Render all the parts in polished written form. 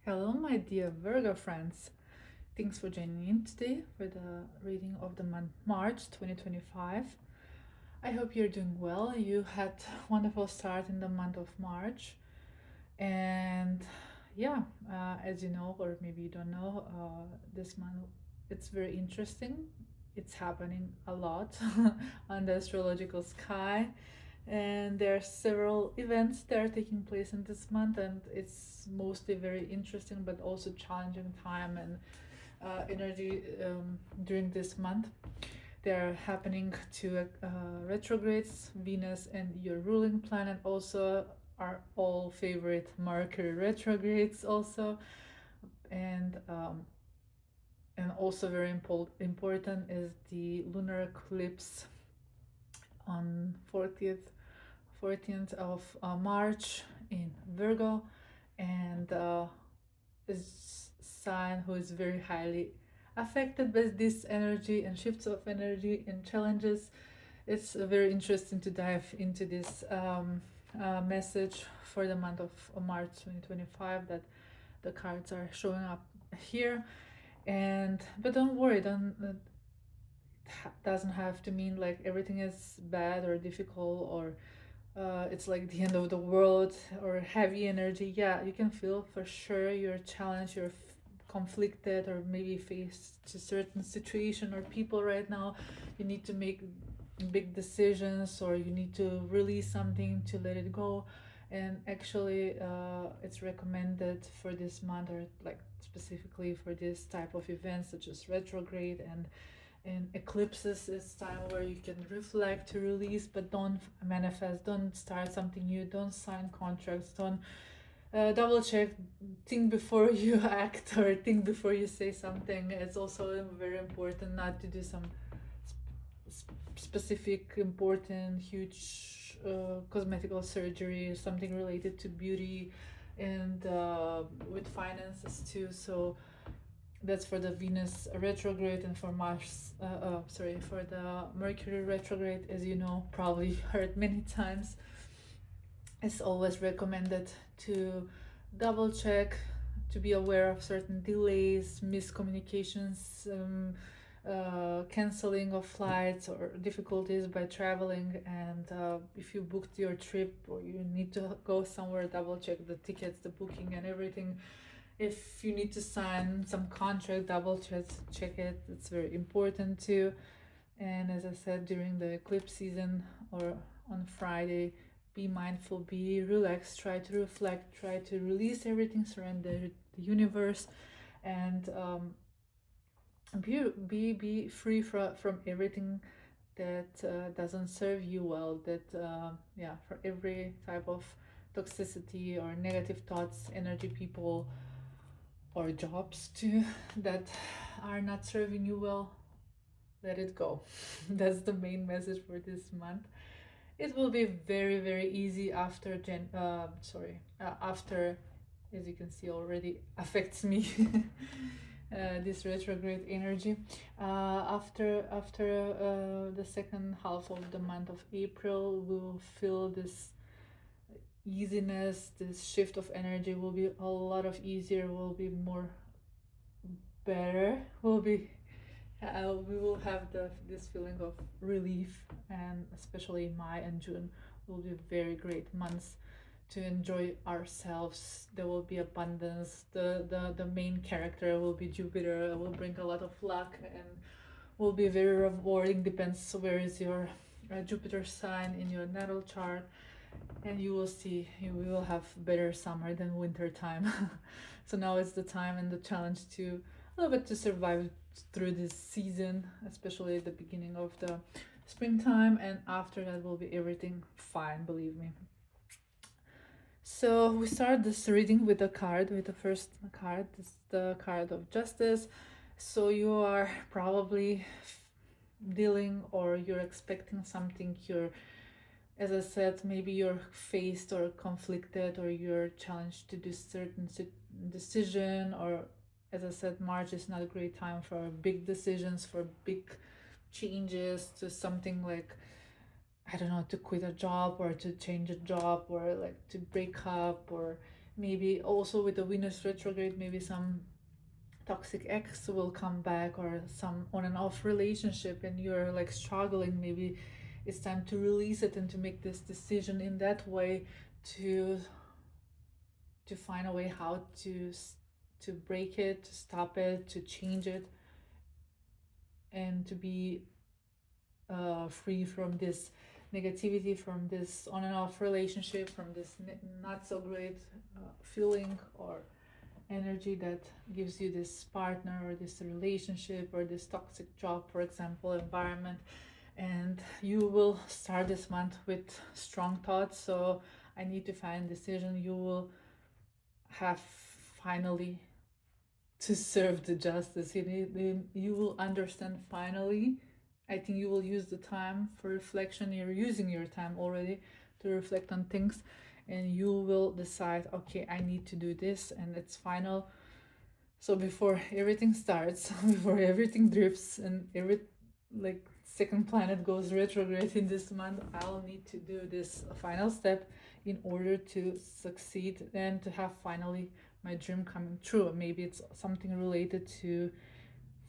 Hello, my dear Virgo friends. Thanks for joining in today for the reading of the month March 2025. I hope you're doing well. You had a wonderful start in the month of March. And yeah, as you know, or maybe you don't know, this month it's very interesting. It's happening a lot on the astrological sky, and there are several events that are taking place in this month, and it's mostly very interesting but also challenging time and energy during this month. They're happening to retrogrades. Venus and your ruling planet also are all favorite Mercury retrogrades also, and also very important is the lunar eclipse on 14th of March in Virgo, and is sign who is very highly affected by this energy and shifts of energy and challenges. It's very interesting to dive into this message for the month of March 2025 that the cards are showing up here. And but don't worry, don't doesn't have to mean like everything is bad or difficult or it's like the end of the world or heavy energy. Yeah, you can feel for sure you're challenged, you're conflicted, or maybe faced to certain situation or people right now. You need to make big decisions, or you need to release something to let it go. And actually, it's recommended for this month, or like specifically for this type of events such as retrograde and eclipses, is time where you can reflect, to release, but don't manifest, don't start something new, don't sign contracts, don't double check, think before you act, or think before you say something. It's also very important not to do some specific important huge cosmetical surgery, something related to beauty and with finances too. So that's for the Venus retrograde. And for for the Mercury retrograde, as you know, probably heard many times, it's always recommended to double check, to be aware of certain delays, miscommunications, canceling of flights or difficulties by traveling. And if you booked your trip or you need to go somewhere, double check the tickets, the booking, and everything. If you need to sign some contract, double check it. It's very important too. And as I said, during the eclipse season or on Friday, be mindful, be relaxed, try to reflect, try to release everything, surrender the universe, and be free from everything that doesn't serve you well. That yeah, for every type of toxicity or negative thoughts, energy, people, or jobs too that are not serving you well, let it go. That's the main message for this month. It will be very very easy after after, as you can see, already affects me. This retrograde energy after the second half of the month of April, we will feel this easiness. This shift of energy will be a lot of easier, will be more better, will be we will have this feeling of relief. And especially May and June will be very great months to enjoy ourselves. There will be abundance. The main character will be Jupiter. It will bring a lot of luck and will be very rewarding. Depends where is your Jupiter sign in your natal chart, and you will see we will have better summer than winter time. So now is the time and the challenge to a little bit to survive through this season, especially at the beginning of the springtime, and after that will be everything fine, believe me. So we start this reading with the first card. This is the card of Justice. So you are probably dealing, or you're expecting something. You're, as I said, maybe you're faced or conflicted, or you're challenged to do certain decision. Or, as I said, March is not a great time for big decisions, for big changes, to something like, I don't know, to quit a job or to change a job, or like to break up, or maybe also with the Venus retrograde, maybe some toxic ex will come back, or some on and off relationship, and you're like struggling. Maybe it's time to release it and to make this decision in that way, to find a way how to break it, to stop it, to change it, and to be free from this negativity, from this on and off relationship, from this not so great feeling or energy that gives you this partner or this relationship or this toxic job, for example, environment. And you will start this month with strong thoughts. So I need to find a decision. You will have finally to serve the justice. You will understand finally. I think you will use the time for reflection. You're using your time already to reflect on things, and you will decide, okay, I need to do this, and it's final. So before everything starts, before everything drifts, and every like second planet goes retrograde in this month, I'll need to do this final step in order to succeed and to have finally my dream coming true. Maybe it's something related to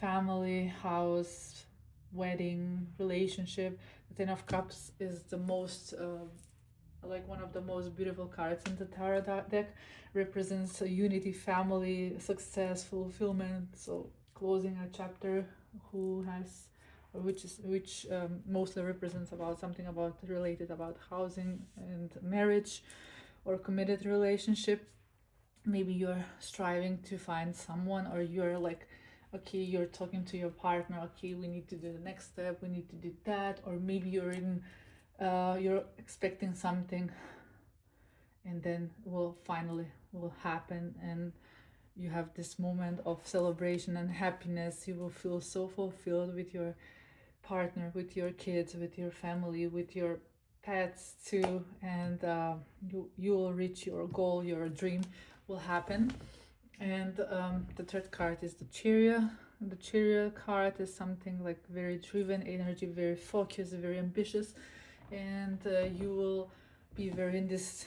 family, house, wedding, relationship. The Ten of Cups is the most like one of the most beautiful cards in the tarot deck. Represents a unity, family, success, fulfillment. So closing a chapter who has, or which mostly represents about something about related about housing and marriage or committed relationship. Maybe you're striving to find someone, or you're like, okay, you're talking to your partner, okay, we need to do the next step, we need to do that. Or maybe you're in you're expecting something, and then will finally will happen, and you have this moment of celebration and happiness. You will feel so fulfilled with your partner, with your kids, with your family, with your pets too, and you will reach your goal, your dream will happen. And the third card is the Chariot. The Chariot card is something like very driven energy, very focused, very ambitious, and you will be very in this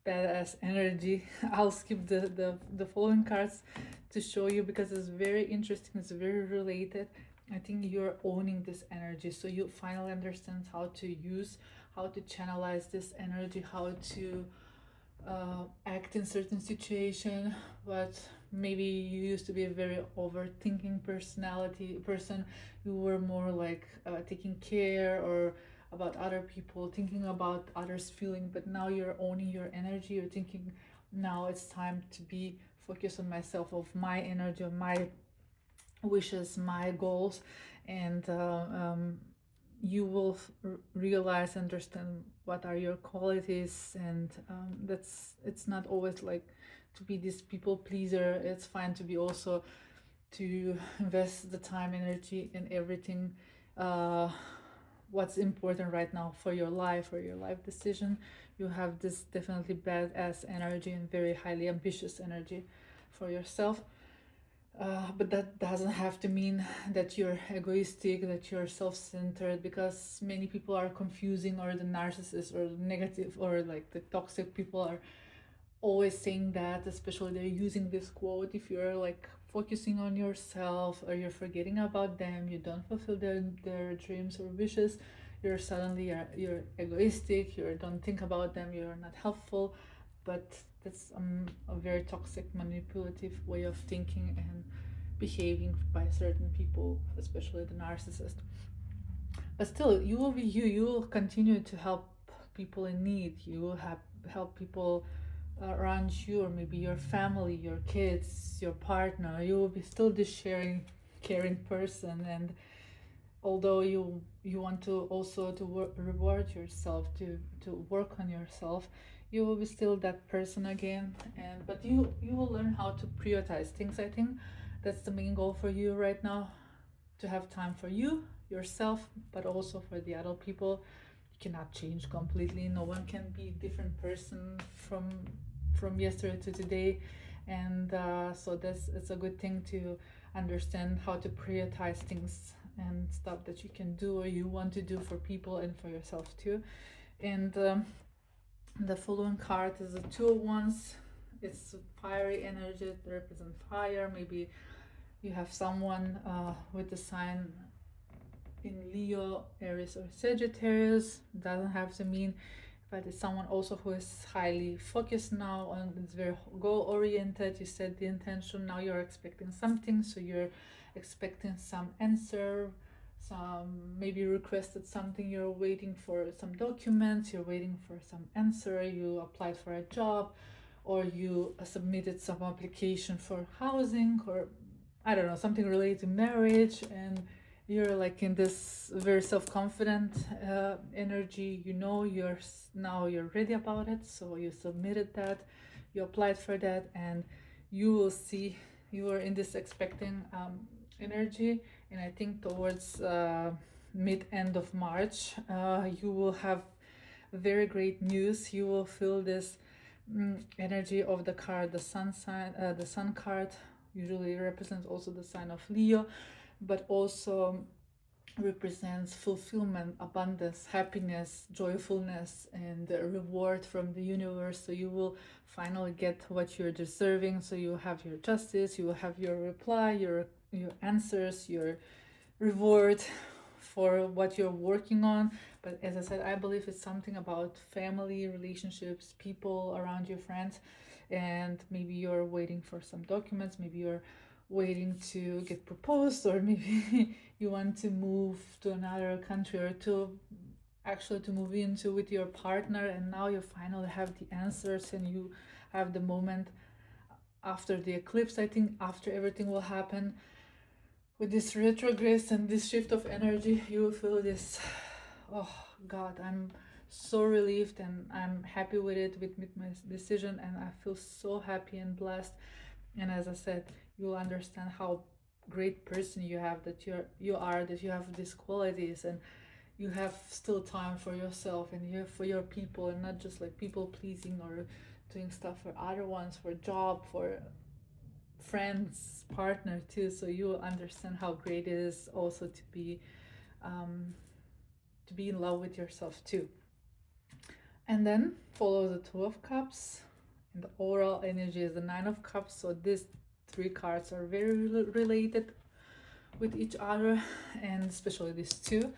badass energy. I'll skip the following cards to show you because it's very interesting, it's very related. I think you're owning this energy, so you finally understand how to use, how to channelize this energy, how to act in certain situation. But maybe you used to be a very overthinking person. You were more like taking care or about other people, thinking about others feeling, but now you're owning your energy. You're thinking, now it's time to be focused on myself, of my energy, of my wishes, my goals. And you will realize, understand what are your qualities. And it's not always like to be this people pleaser. It's fine to be also to invest the time, energy in everything what's important right now for your life or your life decision. You have this definitely badass energy and very highly ambitious energy for yourself. But that doesn't have to mean that you're egoistic, that you're self-centered, because many people are confusing, or the narcissist or the negative or like the toxic people are always saying that, especially they're using this quote: if you're like focusing on yourself, or you're forgetting about them, you don't fulfill their dreams or wishes, you're suddenly you're egoistic, you don't think about them, you're not helpful. But that's a very toxic, manipulative way of thinking and behaving by certain people, especially the narcissist. But still, you will be you will continue to help people in need. You will help people around you, or maybe your family, your kids, your partner. You will be still this sharing, caring person. And although you want to also to reward yourself, to work on yourself, you will be still that person again. And but you will learn how to prioritize things. I think that's the main goal for you right now, to have time for you, yourself, but also for the other people. You cannot change completely. No one can be a different person from yesterday to today. And so it's a good thing to understand how to prioritize things and stuff that you can do or you want to do for people and for yourself too. And the following card is the Two of Wands. It's fiery energy that represent fire. Maybe you have someone with the sign in Leo, Aries, or Sagittarius. Doesn't have to mean, but it's someone also who is highly focused now and it's very goal oriented. You set the intention, now you're expecting something, so you're expecting some answer, some maybe you requested something, you're waiting for some documents, you're waiting for some answer, you applied for a job, or you submitted some application for housing, or I don't know, something related to marriage, and you're like in this very self-confident energy. You know, now you're ready about it, so you submitted that, you applied for that, and you will see you are in this expecting energy. And I think towards mid-end of March, you will have very great news. You will feel this energy of the card, the sun sign, the sun card usually represents also the sign of Leo, but also represents fulfillment, abundance, happiness, joyfulness, and reward from the universe. So you will finally get what you're deserving. So you have your justice, you will have your reply, your answers, your reward for what you're working on. But as I said, I believe it's something about family, relationships, people around your friends, and maybe you're waiting for some documents, maybe you're waiting to get proposed, or maybe you want to move to another country, or to actually to move into with your partner, and now you finally have the answers, and you have the moment after the eclipse. I think after everything will happen with this retrograde and this shift of energy, you will feel this, oh God, I'm so relieved and I'm happy with it, with my decision, and I feel so happy and blessed. And as I said, you'll understand how great person you have, that you are, that you have these qualities, and you have still time for yourself and you for your people, and not just like people pleasing or doing stuff for other ones, for job, for friends, partner too. So you will understand how great it is also to be in love with yourself too. And then follow the Two of Cups, and the overall energy is the Nine of Cups. So these three cards are very related with each other, and especially these two.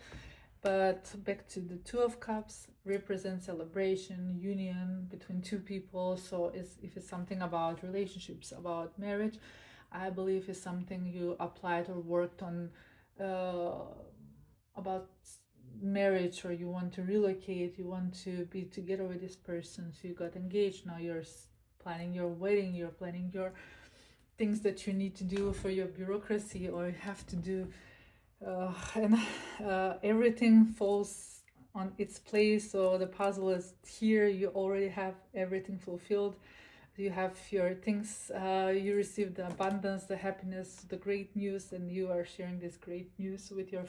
But back to the Two of Cups, represents celebration, union between two people. So if it's something about relationships, about marriage, I believe it's something you applied or worked on about marriage, or you want to relocate, you want to be together with this person, so you got engaged, now you're planning your wedding, you're planning your things that you need to do for your bureaucracy, or you have to do and everything falls on its place. So the puzzle is here, you already have everything fulfilled, you have your things, you receive the abundance, the happiness, the great news, and you are sharing this great news with your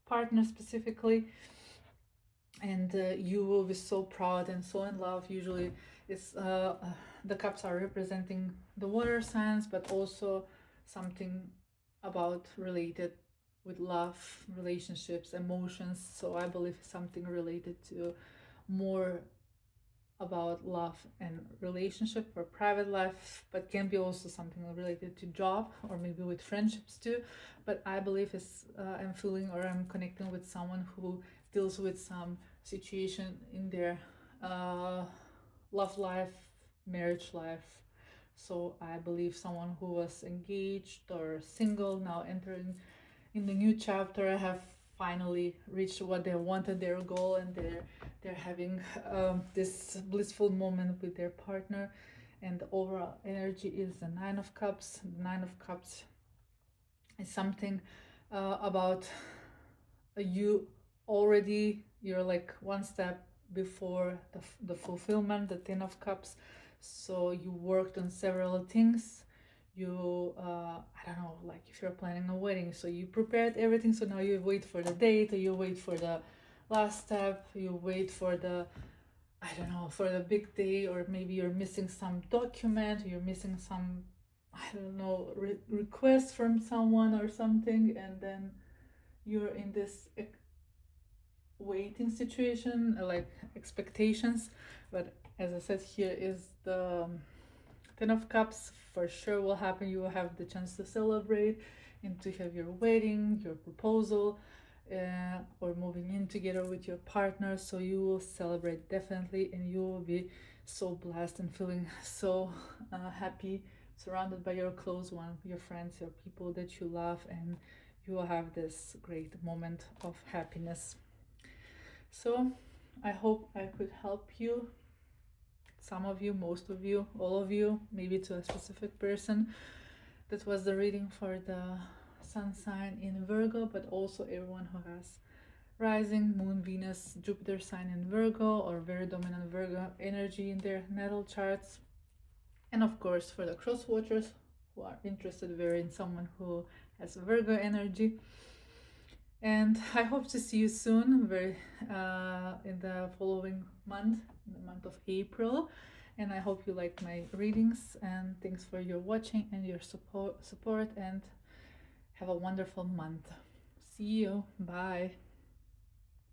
partner specifically, and you will be so proud and so in love. Usually it's the cups are representing the water signs, but also something about related with love, relationships, emotions. So I believe it's something related to more about love and relationship or private life, but can be also something related to job or maybe with friendships too. But I believe it's I'm feeling or I'm connecting with someone who deals with some situation in their love life, marriage life. So I believe someone who was engaged or single, now entering in the new chapter, have finally reached what they wanted, their goal, and they're having this blissful moment with their partner. And the overall energy is the Nine of Cups. The Nine of Cups is something about you already, you're like one step before the fulfillment, the Ten of Cups. So you worked on several things. You I don't know, like if you're planning a wedding, so you prepared everything, so now you wait for the date, or you wait for the last step, you wait for the, I don't know, for the big day, or maybe you're missing some document, you're missing some, I don't know, request from someone or something, and then you're in this waiting situation, like expectations. But as I said, here is the Ten of Cups for sure will happen. You will have the chance to celebrate and to have your wedding, your proposal, or moving in together with your partner. So you will celebrate definitely, and you will be so blessed and feeling so happy, surrounded by your close one, your friends, your people that you love, and you will have this great moment of happiness. So I hope I could help you, some of you, most of you, all of you, maybe to a specific person. That was the reading for the sun sign in Virgo, but also everyone who has rising, moon, Venus, Jupiter sign in Virgo, or very dominant Virgo energy in their natal charts. And of course, for the cross watchers who are interested very in someone who has Virgo energy. And I hope to see you soon, in the following month, in the month of April. And I hope you like my readings. And thanks for your watching and your support. And have a wonderful month. See you. Bye.